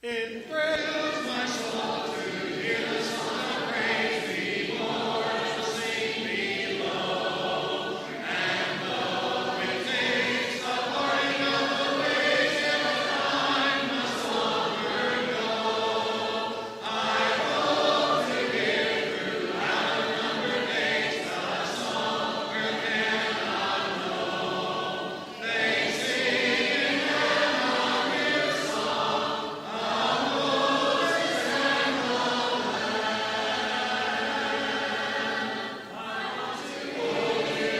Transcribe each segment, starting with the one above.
It thrills my soul to hear the song of praise before and sing below. And though it takes the parting of the ways, yet I must longer go. I hope to hear throughout unnumbered days the song earth cannot know. They sing in heaven a new song, of Moses and the Lamb. I want to hold you,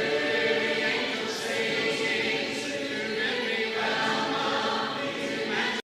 the angels singing, to give me welcome, to match.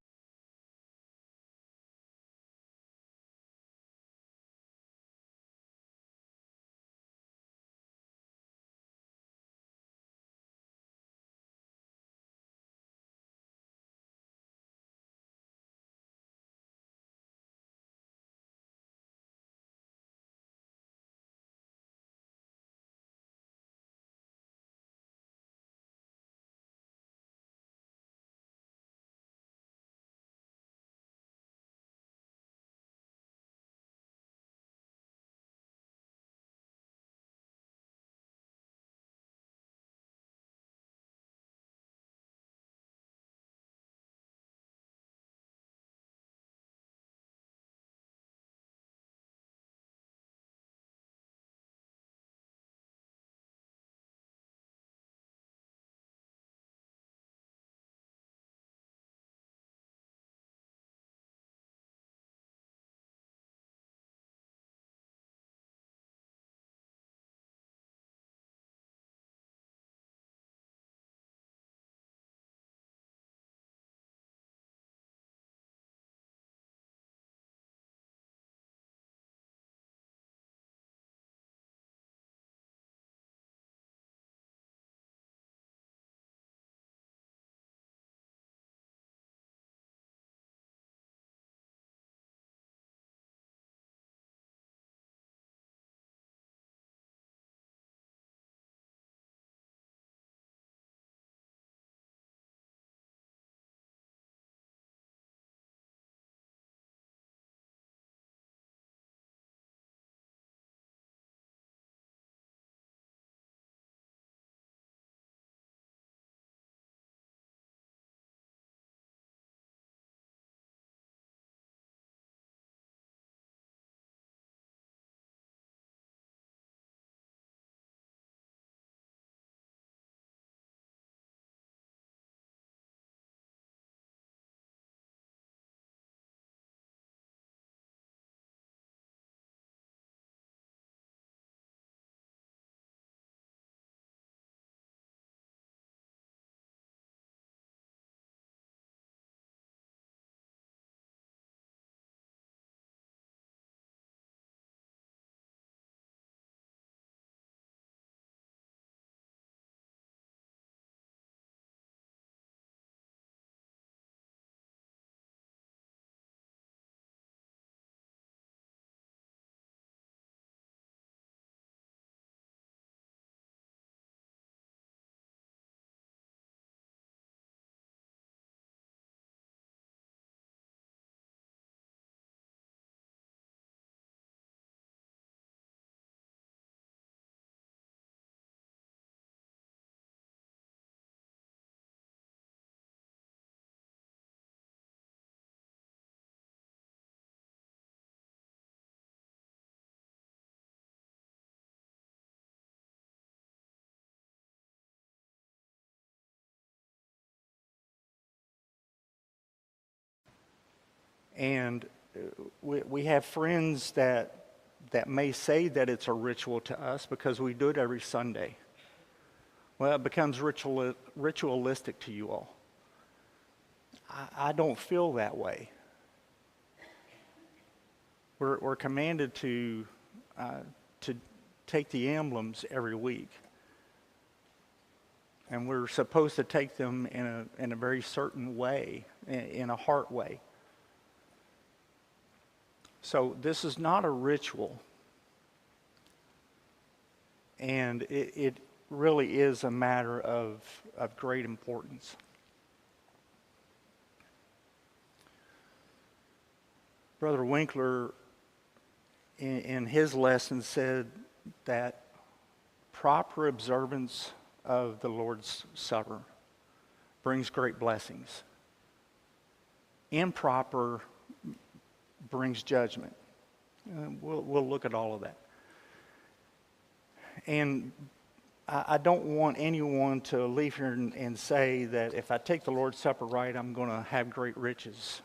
And we have friends that may say that it's a ritual to us because we do it every Sunday. Well, it becomes ritualistic to you all. I don't feel that way. We're commanded to take the emblems every week, and we're supposed to take them in a very certain way, in a heart way. So this is not a ritual, and it really is a matter of great importance. Brother Winkler, in his lesson, said that proper observance of the Lord's Supper brings great blessings. Improper brings judgment. We'll look at all of that. And I don't want anyone to leave here and say that if I take the Lord's Supper right, I'm going to have great riches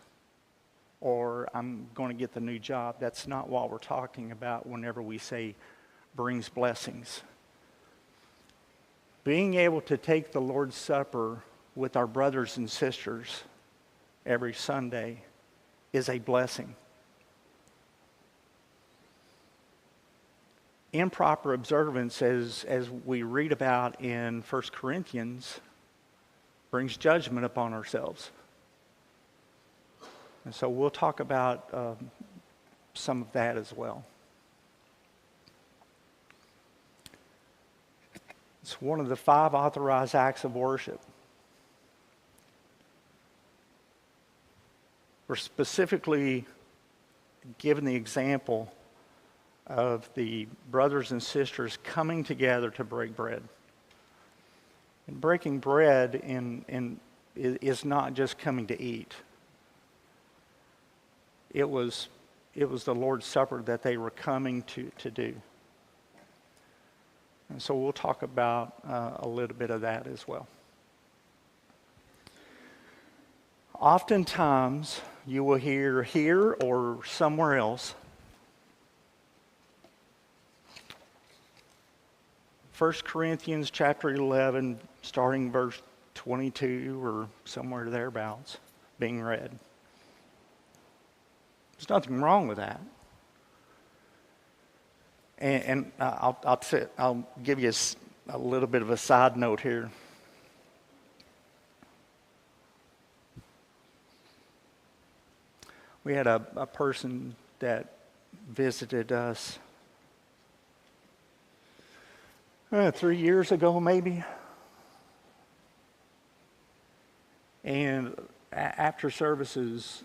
or I'm going to get the new job. That's not what we're talking about whenever we say brings blessings. Being able to take the Lord's Supper with our brothers and sisters every Sunday is a blessing. Improper observance, as we read about in 1 Corinthians, brings judgment upon ourselves. And so we'll talk about some of that as well. It's one of the 5 authorized acts of worship. We're specifically given the example of the brothers and sisters coming together to break bread. And breaking bread is not just coming to eat. It was the Lord's Supper that they were coming to do. And so we'll talk about a little bit of that as well. Oftentimes, you will hear here or somewhere else 1 Corinthians chapter 11, starting verse 22 or somewhere thereabouts, being read. There's nothing wrong with that. And I'll give you a little bit of a side note here. We had a person that visited us 3 years ago, maybe. And after services,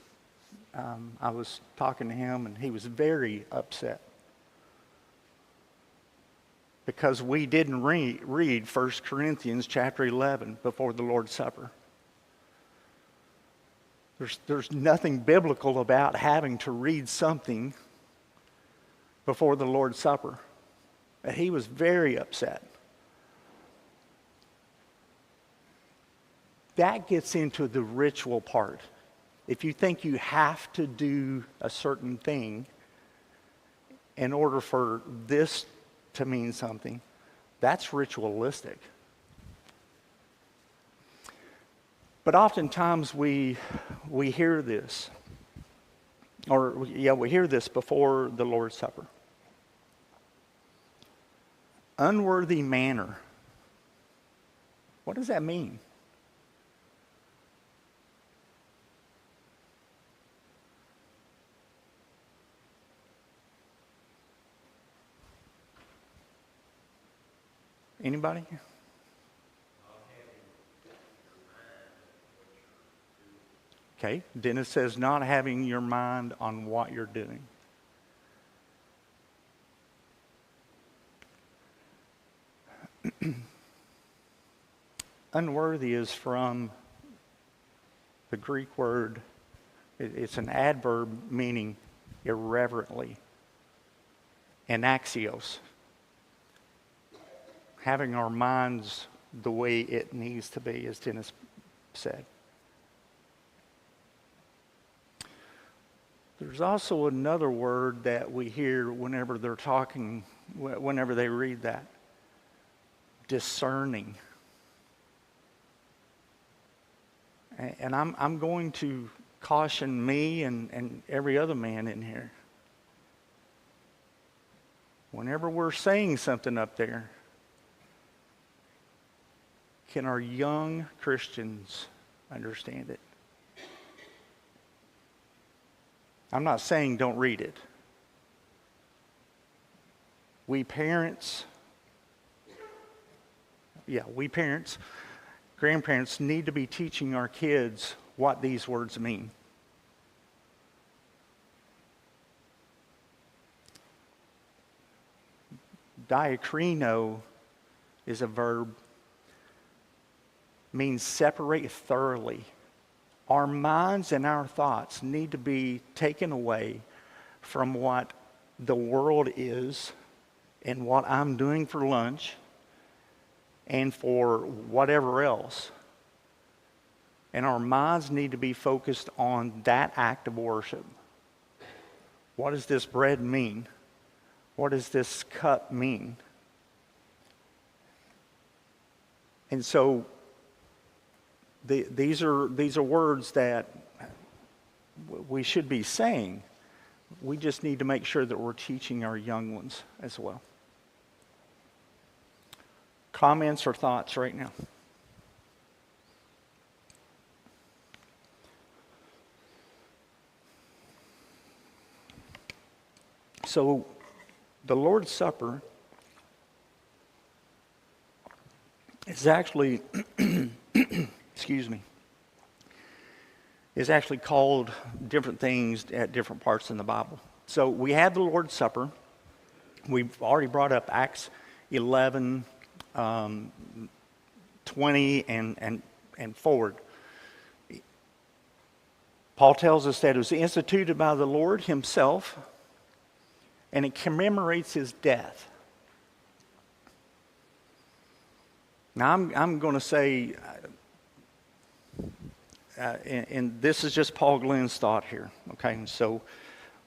I was talking to him, and he was very upset because we didn't read 1 Corinthians chapter 11 before the Lord's Supper. There's nothing biblical about having to read something before the Lord's Supper. He was very upset. That gets into the ritual part. If you think you have to do a certain thing in order for this to mean something, that's ritualistic. But oftentimes we hear this, we hear this before the Lord's Supper. Unworthy manner. What does that mean? Anybody? Okay, Dennis says not having your mind on what you're doing. Unworthy is from the Greek word, it's an adverb meaning irreverently. Anaxios. Having our minds the way it needs to be, as Dennis said. There's also another word that we hear whenever they're talking, whenever they read that. Discerning. And I'm going to caution me and every other man in here. Whenever we're saying something up there, can our young Christians understand it? I'm not saying don't read it. We parents, grandparents need to be teaching our kids what these words mean. Diakrino is a verb, means separate thoroughly. Our minds and our thoughts need to be taken away from what the world is and what I'm doing for lunch and for whatever else. And our minds need to be focused on that act of worship. What does this bread mean? What does this cup mean? And so these are words that we should be saying. We just need to make sure that we're teaching our young ones as well. Comments or thoughts right now? So, the Lord's Supper is actually, excuse me, is actually called different things at different parts in the Bible. So we have the Lord's Supper. We've already brought up Acts 11, 20, and forward. Paul tells us that it was instituted by the Lord himself, and it commemorates his death. Now, I'm going to say, and this is just Paul Glenn's thought here, okay? So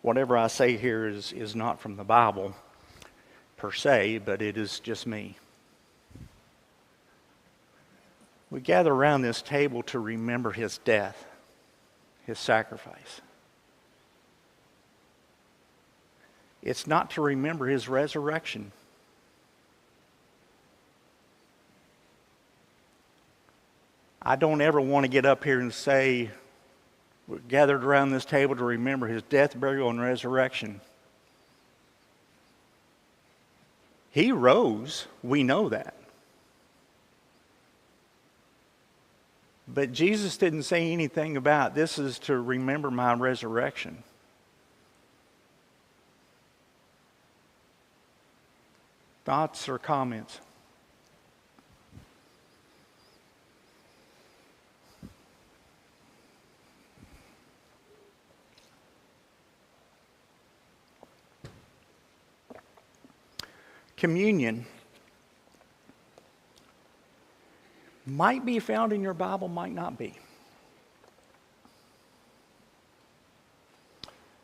whatever I say here is not from the Bible per se, but it is just me. We gather around this table to remember his death, his sacrifice. It's not to remember his resurrection. I don't ever want to get up here and say, we're gathered around this table to remember his death, burial, and resurrection. He rose, we know that. But Jesus didn't say anything about this is to remember my resurrection. Thoughts or comments? Communion might be found in your Bible, might not be.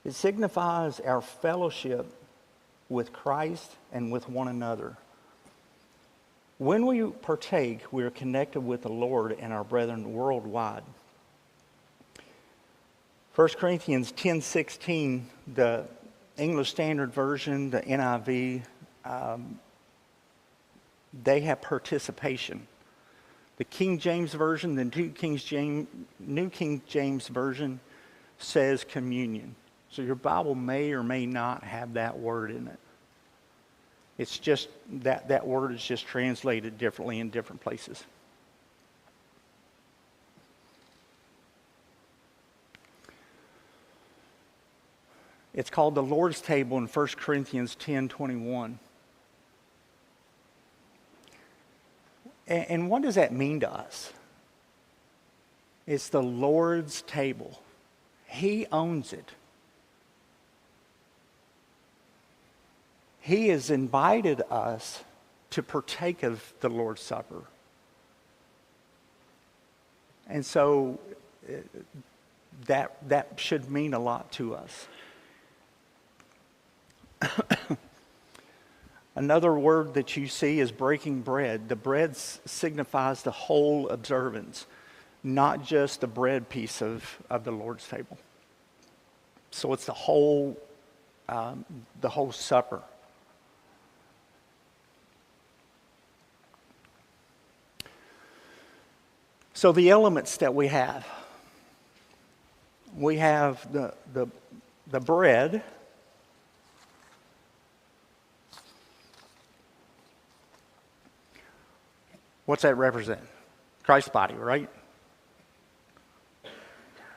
It signifies our fellowship with Christ and with one another. When we partake, we are connected with the Lord and our brethren worldwide. 1 Corinthians 10:16, the English Standard Version, the NIV, they have participation. The King James Version, the New King James Version says communion. So your Bible may or may not have that word in it. It's just that word is just translated differently in different places. It's called the Lord's table in 1 Corinthians 10:21. And what does that mean to us? It's the Lord's table. He owns it. He has invited us to partake of the Lord's Supper. And so that should mean a lot to us. Another word that you see is breaking bread. The bread signifies the whole observance, not just the bread piece of the Lord's table. So it's the whole supper. So the elements that we have the bread. What's that represent? Christ's body, right?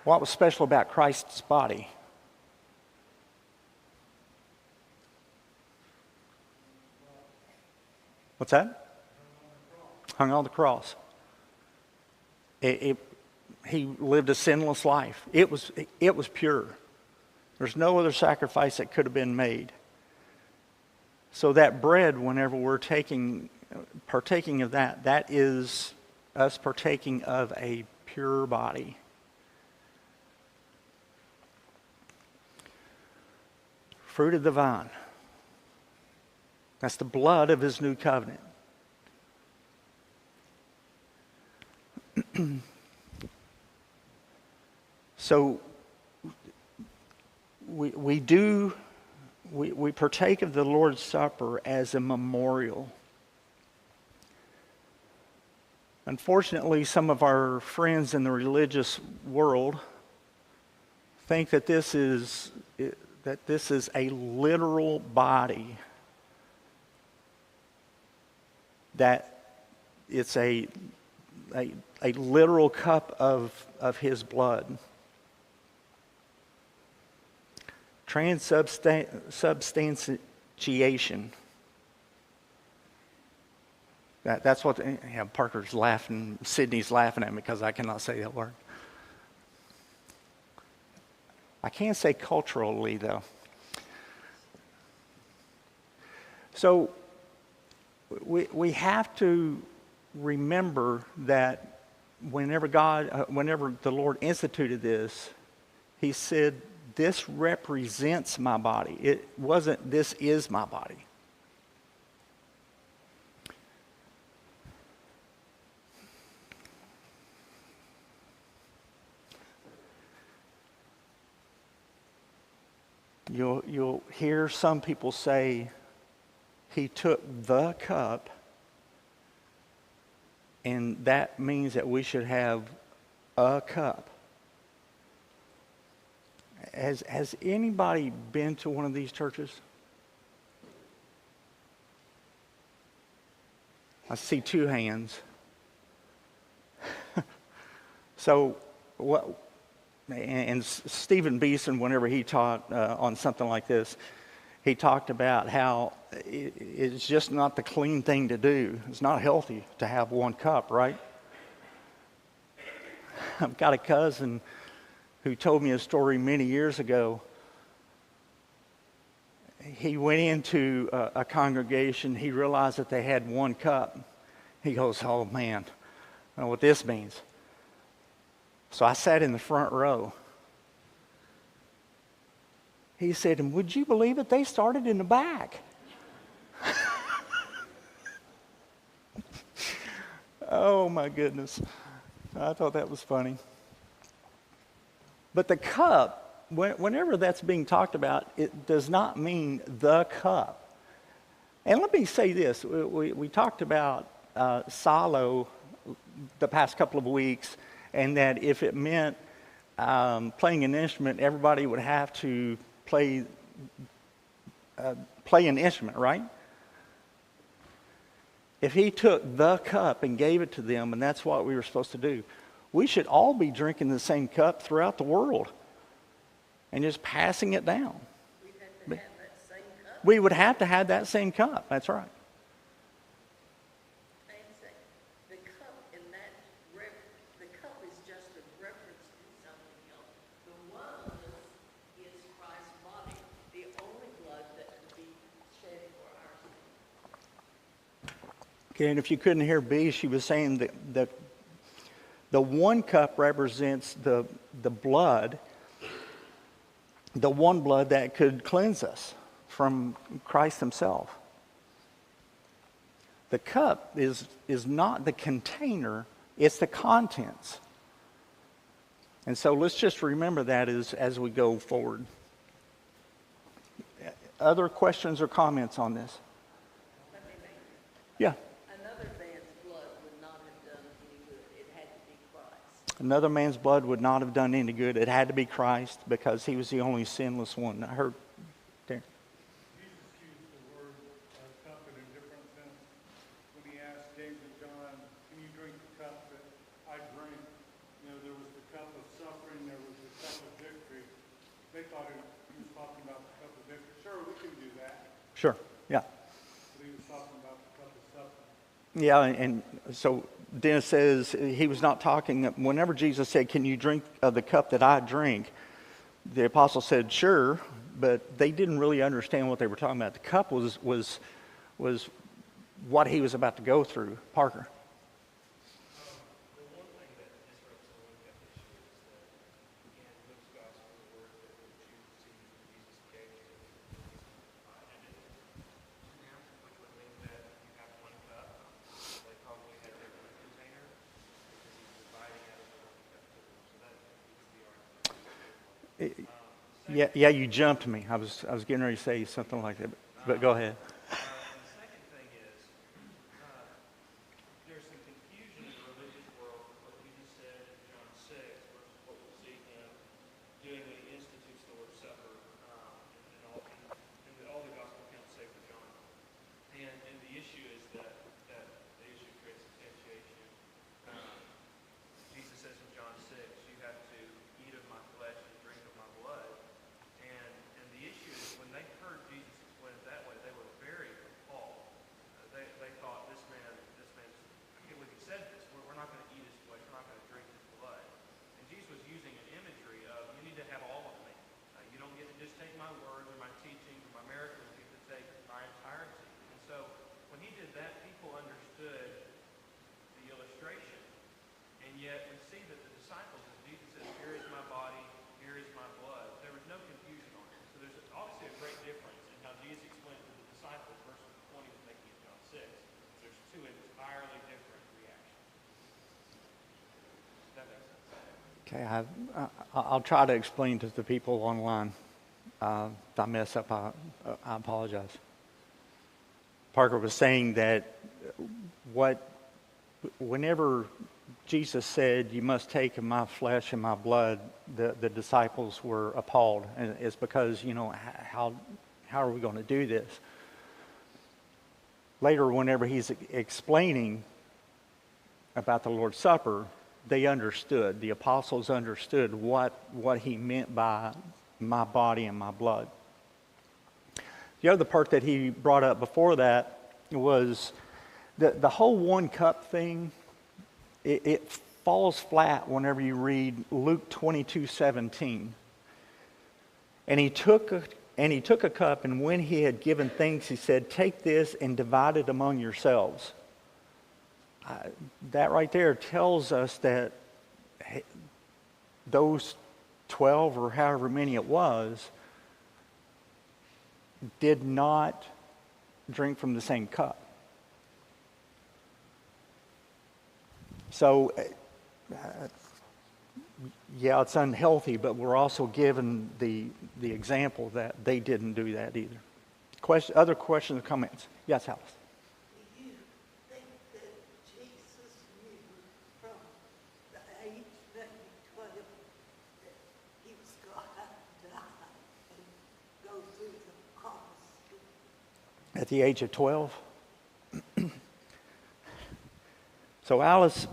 What was special about Christ's body? What's that? Hung on the cross. He lived a sinless life. It was pure. There's no other sacrifice that could have been made. So that bread, whenever we're partaking of that, that is us partaking of a pure body. Fruit of the vine. That's the blood of his new covenant. So we partake of the Lord's Supper as a memorial. Unfortunately, some of our friends in the religious world think that this is a literal body, that it's a literal cup of his blood. Transubstantiation. That's what Parker's laughing, Sydney's laughing at me because I cannot say that word. I can't say culturally, though. So we have to remember that whenever the Lord instituted this, he said, this represents my body. It wasn't, this is my body. You'll hear some people say, he took the cup, and that means that we should have a cup. Has anybody been to one of these churches? I see two hands. So what? And Stephen Beeson, whenever he taught on something like this, he talked about how it's just not the clean thing to do. It's not healthy to have one cup, right? I've got a cousin who told me a story many years ago. He went into a congregation. He realized that they had one cup. He goes, oh man, I don't know what this means. So I sat in the front row. He said, and would you believe it? They started in the back. Oh my goodness. I thought that was funny. But the cup, whenever that's being talked about, it does not mean the cup. And let me say this. We talked about solo the past couple of weeks, and that if it meant playing an instrument, everybody would have to play an instrument, right? If he took the cup and gave it to them, and that's what we were supposed to do, we should all be drinking the same cup throughout the world and just passing it down. We would have to have that same cup. That's right. The cup is just a reference to something else. The one is Christ's body, the only blood that could be shed for our sins. Okay, and if you couldn't hear B, she was saying that the one cup represents the blood, the one blood that could cleanse us from Christ himself. The cup is not the container, it's the contents. And so let's just remember that as we go forward. Other questions or comments on this? Let me make Yeah. another man's blood would not have done any good. It had to be Christ. Another man's blood would not have done any good. It had to be Christ because he was the only sinless one. I heard there. Jesus used the word cup in a different sense when he asked James and John, can you drink the cup that I drink? You know, there was the cup of suffering, there was the cup of victory. They thought he was talking about the cup of victory. Sure, we can do that. Sure, yeah. But he was talking about the cup of suffering. Yeah, and so Dennis says he was not talking, whenever Jesus said, can you drink of the cup that I drink? The apostle said, sure, but they didn't really understand what they were talking about. The cup was what he was about to go through. Parker. The one thing that disrupts the Luke issue is that in Luke's gospel, the word that Luke chooses to use when Jesus gave to him and it two hands, which would mean that you have one cup. They probably had different container because he was dividing out of the one cup to them. So that would be our Yeah, you jumped me. I was getting ready to say something like that, but go ahead. And the second thing is, there's some confusion in the religious world with what Jesus said in John 6 versus what we'll see him doing when he institutes the Lord's Supper in all the gospel accounts save for John. And the issue is that the issue creates substantiation. Jesus says in John 6, you have to eat of my flesh and drink of my blood. And the issue is when they heard Jesus explain it that way, they were very appalled. They thought this man, I can't believe he said this. We're not going to eat his flesh. We're not going to drink his blood. And Jesus was using an imagery of you need to have all of me. You don't get to just take my words or my teaching or my miracles. You get to take my entirety. And so when he did that, people understood the illustration. And yet we see that the disciples, as Jesus says, here is my body, here is my blood, there was no confusion on it. So there's obviously a great difference in how Jesus explained to the disciples versus what he was making in John 6. There's two entirely different reactions. Does that make sense? Okay, I'll try to explain to the people online. If I mess up, I apologize. Parker was saying that whenever Jesus said, you must take of my flesh and my blood, the disciples were appalled. And it's because, how are we going to do this? Later, whenever he's explaining about the Lord's Supper, they understood, the apostles understood what he meant by my body and my blood. The other part that he brought up before that was the whole one cup thing. It falls flat whenever you read Luke 22:17. And he took a cup, and when he had given thanks, he said, "Take this and divide it among yourselves." That right there tells us that those 12 or however many it was did not drink from the same cup. So, yeah, it's unhealthy, but we're also given the example that they didn't do that either. Other questions or comments? Yes, Alice. Do you think that Jesus knew from the age that he 12 that he was going to have to die and go through the cross? At the age of 12? So Alice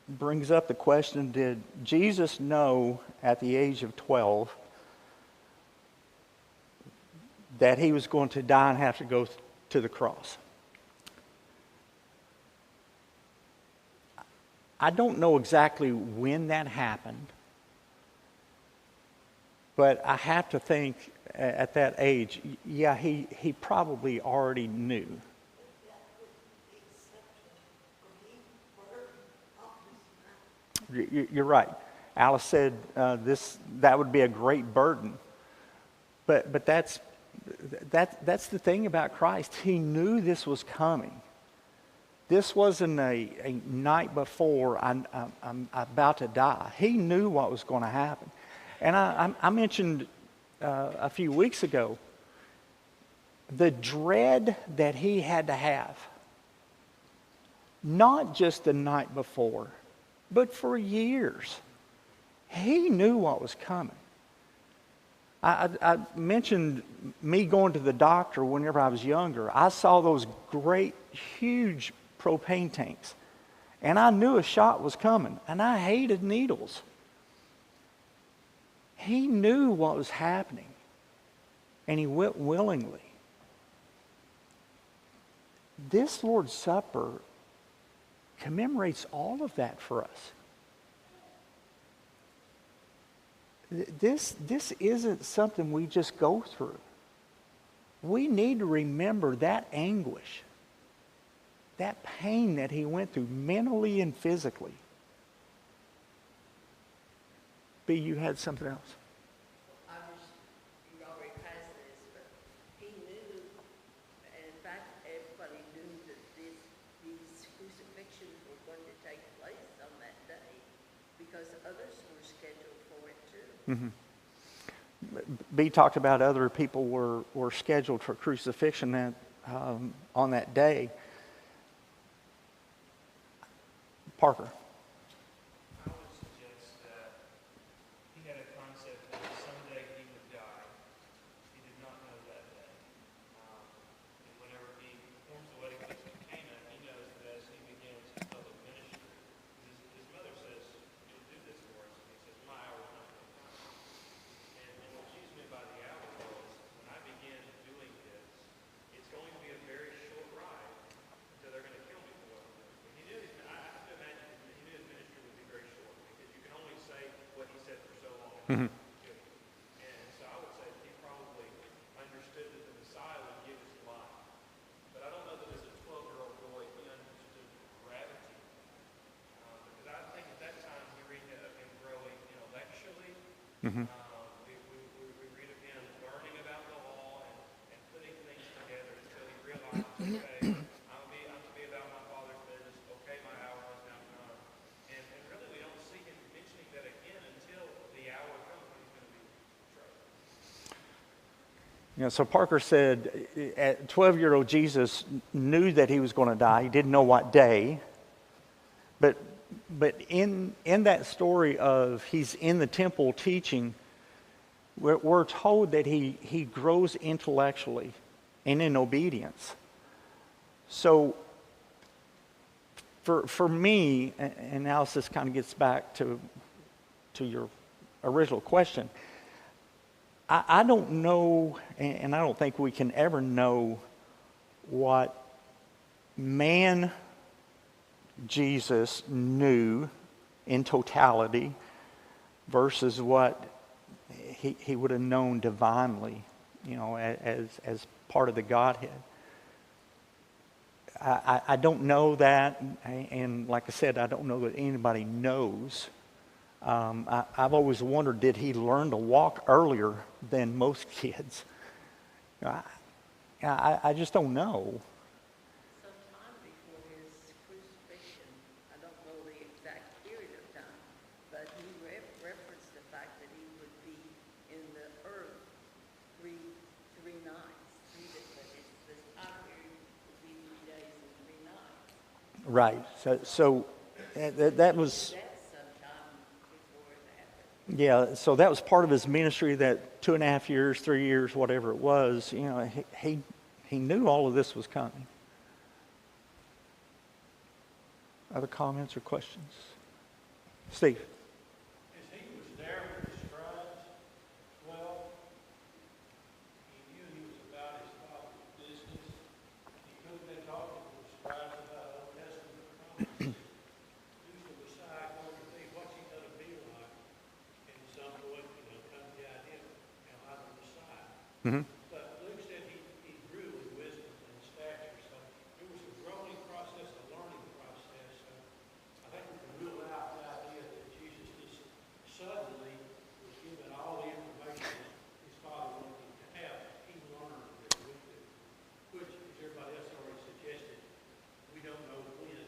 brings up the question, did Jesus know at the age of 12 that he was going to die and have to go to the cross? I don't know exactly when that happened, but I have to think at that age, yeah, he probably already knew. You're right. Alice said that would be a great burden. But that's the thing about Christ. He knew this was coming. This wasn't a night before I'm about to die. He knew what was going to happen. And I mentioned a few weeks ago the dread that he had to have. Not just the night before, but for years. He knew what was coming. I mentioned me going to the doctor whenever I was younger. I saw those great, huge propane tanks. And I knew a shot was coming. And I hated needles. He knew what was happening. And he went willingly. this Lord's Supper commemorates all of that for us. This isn't something we just go through. We need to remember that anguish, that pain that he went through mentally and physically. B, you had something else? You already passed this, but he knew, and in fact, everybody knew that these crucifixions were going to take place on that day because others were scheduled for it too. Mm-hmm. B talked about other people were scheduled for crucifixion on that day. Parker. I would suggest that he had a concept that someday he would die. He did not know that day. And whenever he performs the wedding feast in Cana, he knows that as he begins his public ministry, his mother says, "You'll do this for us." And he says, "My hour is not going to come." And what Jesus meant by the hour was, when I begin doing this, it's going to be a very short ride until they're going to kill me for what I'm doing. He knew I have to imagine that he knew his ministry would be very short because you can only say what he said for so long. Mm-hmm. And so I would say that he probably understood that the Messiah would give his life. But I don't know that as a 12-year-old boy he understood gravity. Because I think at that time we read of him growing intellectually. Mm-hmm. We read of him learning about the law and putting things together until he realized, okay, I'm to be about my Father's business. Okay, my hour has now come. And really we don't see him mentioning that again until the hour comes when he's going to be betrayed. So Parker said, 12-year-old Jesus knew that he was going to die. He didn't know what day. But in that story of he's in the temple teaching, we're told that he grows intellectually and in obedience. So for me, and now this kind of gets back to your original question, I don't know, and I don't think we can ever know what man Jesus knew in totality versus what he would have known divinely, as part of the Godhead. I don't know that, and like I said, I don't know that anybody knows. I've always wondered, did he learn to walk earlier than most kids? I just don't know. Sometime before his crucifixion, I don't know the exact period of time, but he referenced the fact that he would be in the earth three nights. This time period would be 3 days and 3 nights. Right. So that was. That's sometime before it happened. Yeah, so that was part of his ministry, that 2.5 years, 3 years, whatever it was. He knew all of this was coming. Other comments or questions? Steve? As he was there with the scribes, 12, he knew he was about his father's business. He could have been talking to the scribes about Old Testament promises. Who's the Messiah going to be? What's he going to be like? And some point, come to the idea, I'm the Messiah. Mm-hmm. But Luke said he grew in wisdom and stature, so it was a growing process, a learning process. So I think we can rule out the idea that Jesus just suddenly was given all the information his father wanted him to have. He learned that with it, which, as everybody else already suggested, we don't know when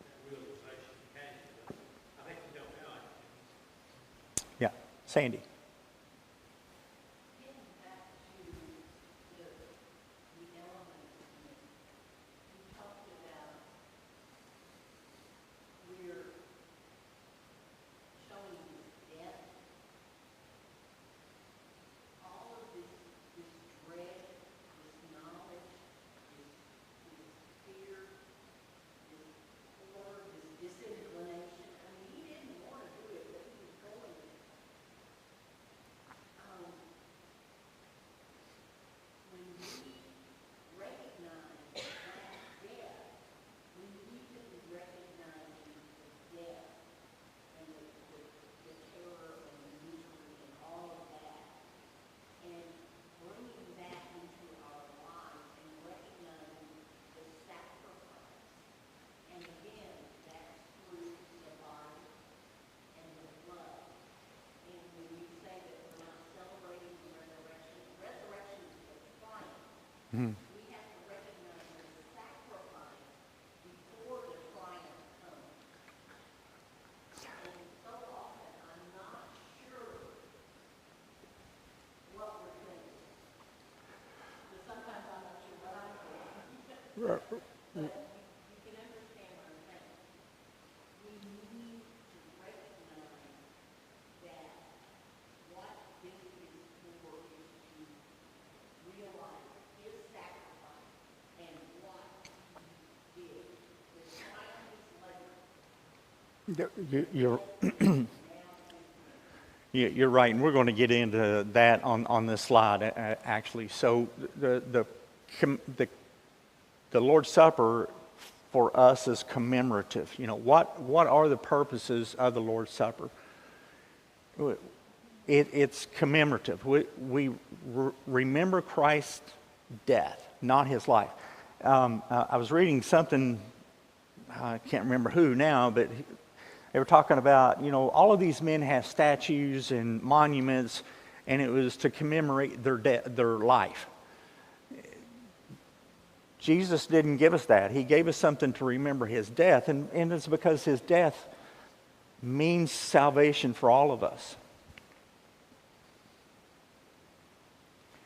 that realization came. But I think we know how it came. Yeah. Sandy? Getting back to the element, you talked about we're showing his death. All of this dread, this knowledge, this fear, this horror, this disinclination. I mean, he didn't want to do it, but he was going there. We have to recognize the sacrifice before the triumph comes. And so often, I'm not sure what we're thinking. But sometimes I'm not sure what I'm thinking. But you can understand what I'm saying. We need to recognize that what this is for is to realize his sacrifice and what he did. The triumph is later. You're, Now you're right, and we're going to get into that on this slide, actually. So the Lord's Supper for us is commemorative. You know, what are the purposes of the Lord's Supper? It's commemorative. We remember Christ's death, not his life. I was reading something, I can't remember who now, but they were talking about, you know, all of these men have statues and monuments, and it was to commemorate their life. Jesus didn't give us that. He gave us something to remember his death, and it's because his death means salvation for all of us.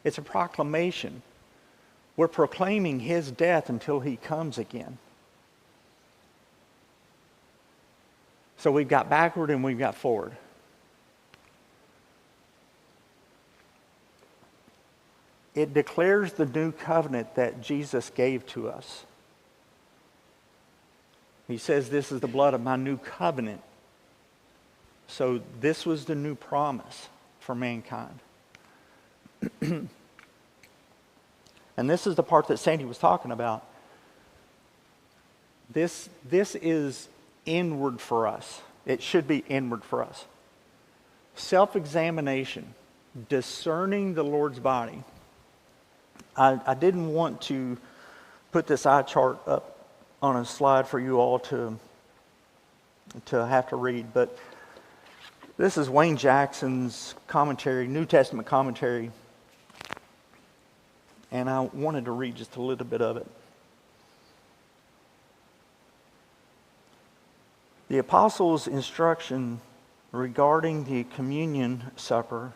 It's a proclamation. We're proclaiming his death until he comes again. So we've got backward and we've got forward. It declares the new covenant that Jesus gave to us. He says, this is the blood of my new covenant. So this was the new promise for mankind. And this is the part that Sandy was talking about. This is inward for us. It should be inward for us. Self-examination, discerning the Lord's body. I didn't want to put this eye chart up on a slide for you all to have to read, but this is Wayne Jackson's commentary, New Testament commentary, and I wanted to read just a little bit of it. The apostles' instruction regarding the communion supper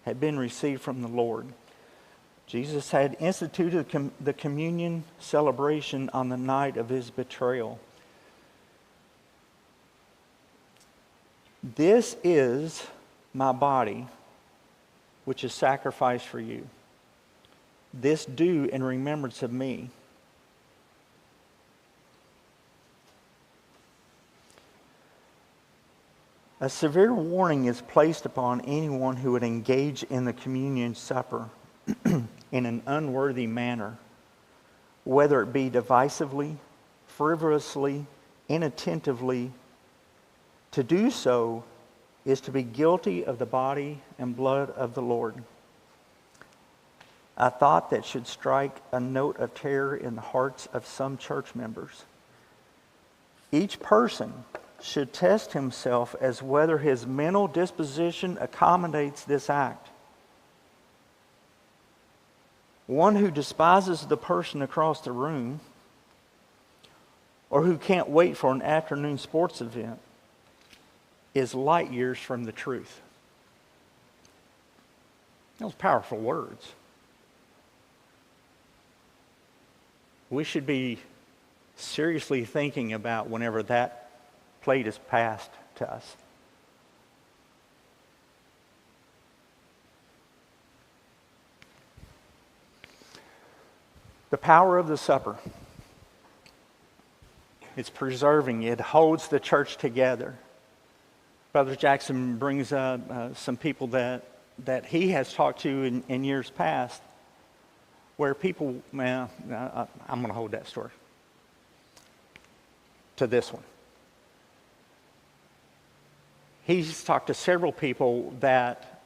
had been received from the Lord. Jesus had instituted the communion celebration on the night of his betrayal. This is my body, which is sacrificed for you. This do in remembrance of me. A severe warning is placed upon anyone who would engage in the communion supper in an unworthy manner, whether it be divisively, frivolously, inattentively. To do so is to be guilty of the body and blood of the Lord. A thought that should strike a note of terror in the hearts of some church members. Each person should test himself as whether his mental disposition accommodates this act. One who despises the person across the room, or who can't wait for an afternoon sports event, is light years from the truth. Those powerful words. We should be seriously thinking about whenever that plate is passed to us. The power of the supper. It's preserving. It holds the church together. Brother Jackson brings up some people that he has talked to in years past, where people, I'm going to hold that story to this one. He's talked to several people that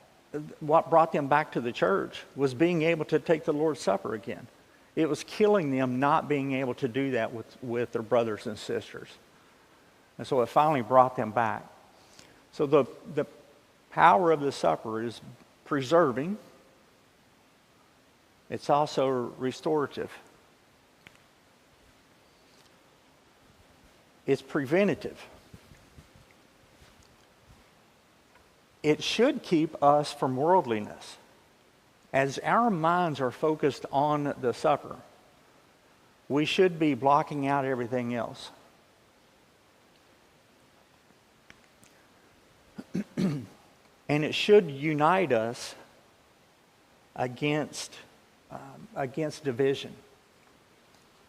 what brought them back to the church was being able to take the Lord's Supper again. It was killing them not being able to do that with their brothers and sisters. And so it finally brought them back. So the power of the supper is preserving, It's also restorative. It's preventative. It should keep us from worldliness. As our minds are focused on the supper, we should be blocking out everything else. And it should unite us against division.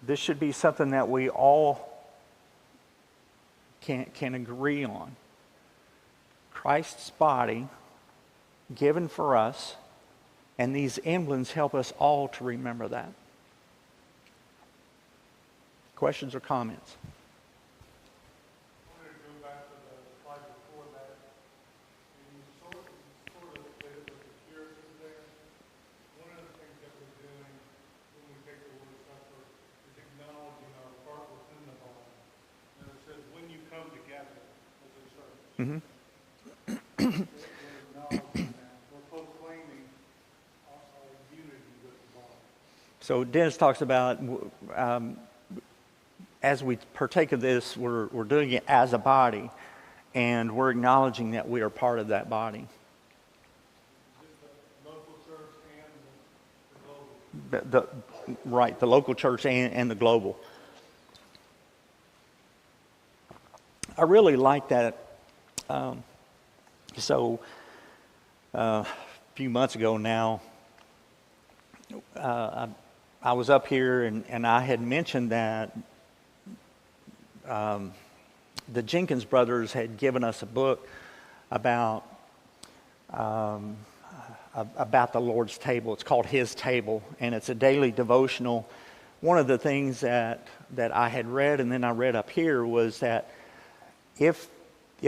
This should be something that we all can agree on. Christ's body given for us, and these emblems help us all to remember that. Questions or comments? I wanted to go back to the slide before that. And you sort of did it with the Puritans there. One of the things that we're doing when we take the Lord's Supper is acknowledging our part within the body. And it says, when you come together as a church. Mm-hmm. We're acknowledging that. We're proclaiming our unity with the body. So Dennis talks about as we partake of this, we're doing it as a body, and we're acknowledging that we are part of that body. The local church and the global. Right, the local church and the global. I really like that. A few months ago now, I was up here and I had mentioned that the Jenkins brothers had given us a book about the Lord's table. It's called His Table, and it's a daily devotional. One of the things that I had read, and then I read up here, was that if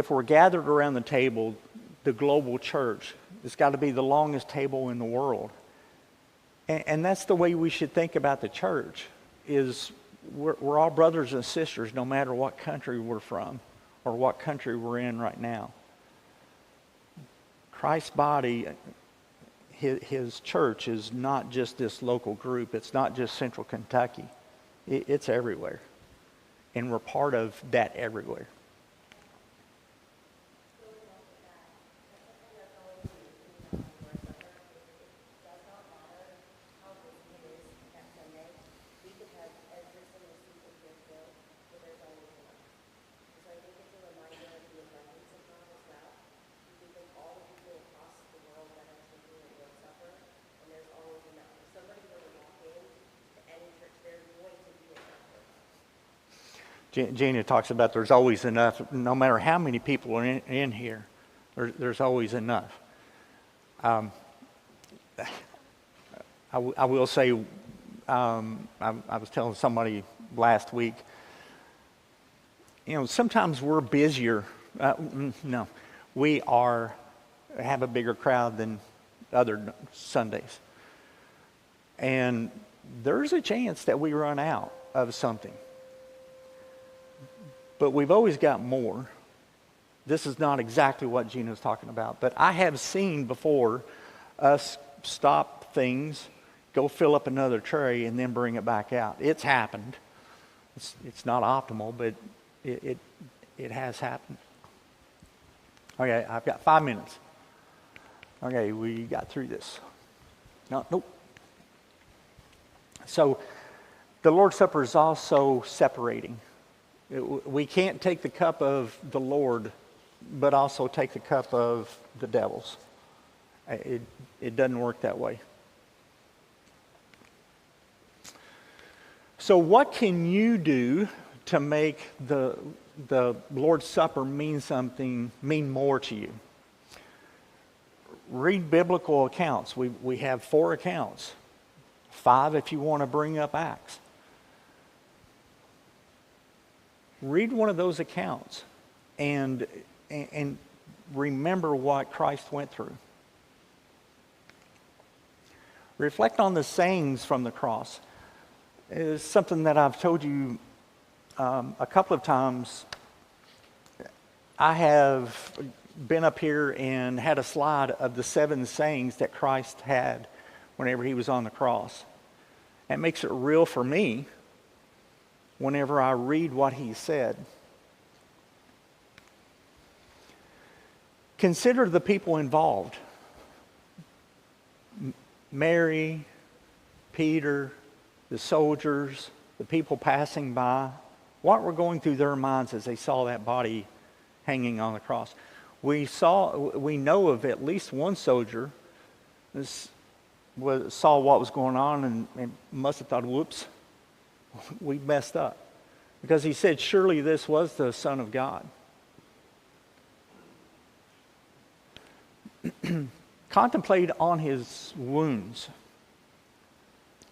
we're gathered around the table, the global church, it's got to be the longest table in the world. And that's the way we should think about the church, is we're all brothers and sisters no matter what country we're from or what country we're in right now. Christ's body, his church, is not just this local group. It's not just Central Kentucky. It's everywhere. And we're part of that everywhere. Gina talks about there's always enough, no matter how many people are in here, there's always enough. I will say, I was telling somebody last week, sometimes we're busier. No, we have a bigger crowd than other Sundays. And there's a chance that we run out of something. But we've always got more. This is not exactly what Gina's talking about. But I have seen before us stop things, go fill up another tray, and then bring it back out. It's happened. It's not optimal, but it has happened. Okay, I've got 5 minutes. Okay, we got through this. Nope. So the Lord's Supper is also separating. We can't take the cup of the Lord, but also take the cup of the devil's. It doesn't work that way. So what can you do to make the Lord's Supper mean more to you? Read biblical accounts. We have 4 accounts. 5 if you want to bring up Acts. Read one of those accounts and remember what Christ went through. Reflect on the sayings from the cross. It's something that I've told you a couple of times. I have been up here and had a slide of the 7 sayings that Christ had whenever he was on the cross. It makes it real for me whenever I read what he said. Consider the people involved. Mary, Peter, the soldiers, the people passing by. What were going through their minds as they saw that body hanging on the cross? We know of at least one soldier saw what was going on and must have thought, whoops, we messed up. Because he said, surely this was the Son of God. Contemplate on his wounds.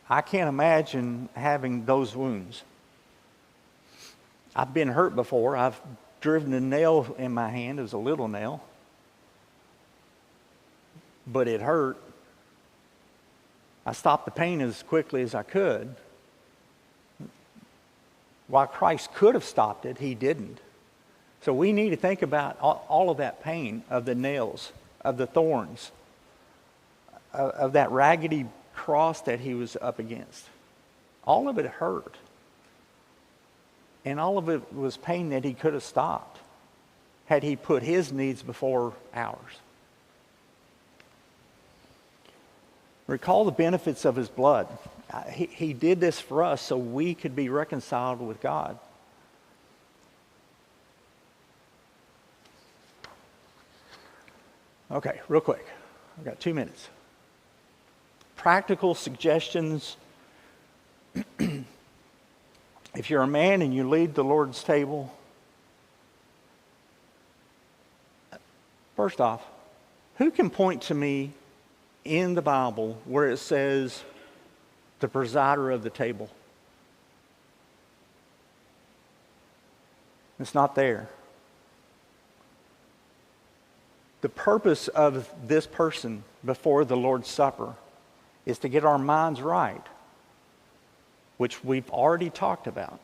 I can't imagine having those wounds. I've been hurt before. I've driven a nail in my hand. It was a little nail. But it hurt. I stopped the pain as quickly as I could. While Christ could have stopped it, he didn't. So we need to think about all of that pain of the nails, of the thorns, of that raggedy cross that he was up against. All of it hurt. And all of it was pain that he could have stopped had he put his needs before ours. Recall the benefits of his blood. He did this for us so we could be reconciled with God. Okay, real quick. I've got 2 minutes. Practical suggestions. If you're a man and you lead the Lord's table, first off, who can point to me in the Bible where it says the presider of the table? It's not there. The purpose of this person before the Lord's Supper is to get our minds right, which we've already talked about.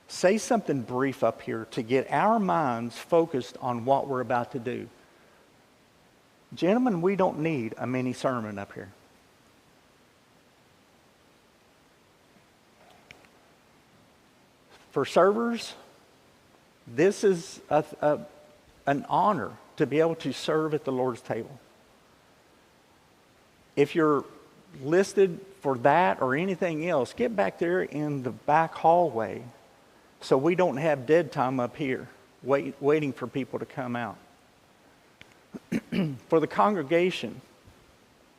Say something brief up here to get our minds focused on what we're about to do. Gentlemen, we don't need a mini sermon up here. For servers, this is an honor to be able to serve at the Lord's table. If you're listed for that or anything else, get back there in the back hallway so we don't have dead time up here waiting for people to come out. For the congregation,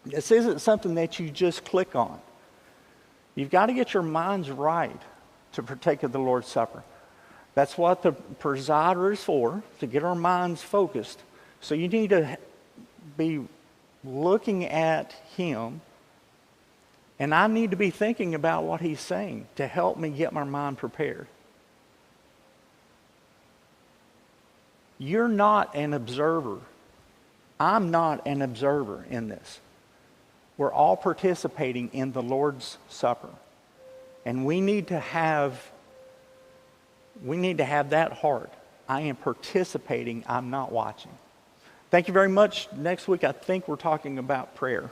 this isn't something that you just click on. You've got to get your minds right to partake of the Lord's Supper. That's what the presider is for, to get our minds focused. So you need to be looking at him, and I need to be thinking about what he's saying to help me get my mind prepared. You're not an observer. I'm not an observer in this. We're all participating in the Lord's Supper. And we need to have that heart. I am participating, I'm not watching. Thank you very much. Next week, I think we're talking about prayer.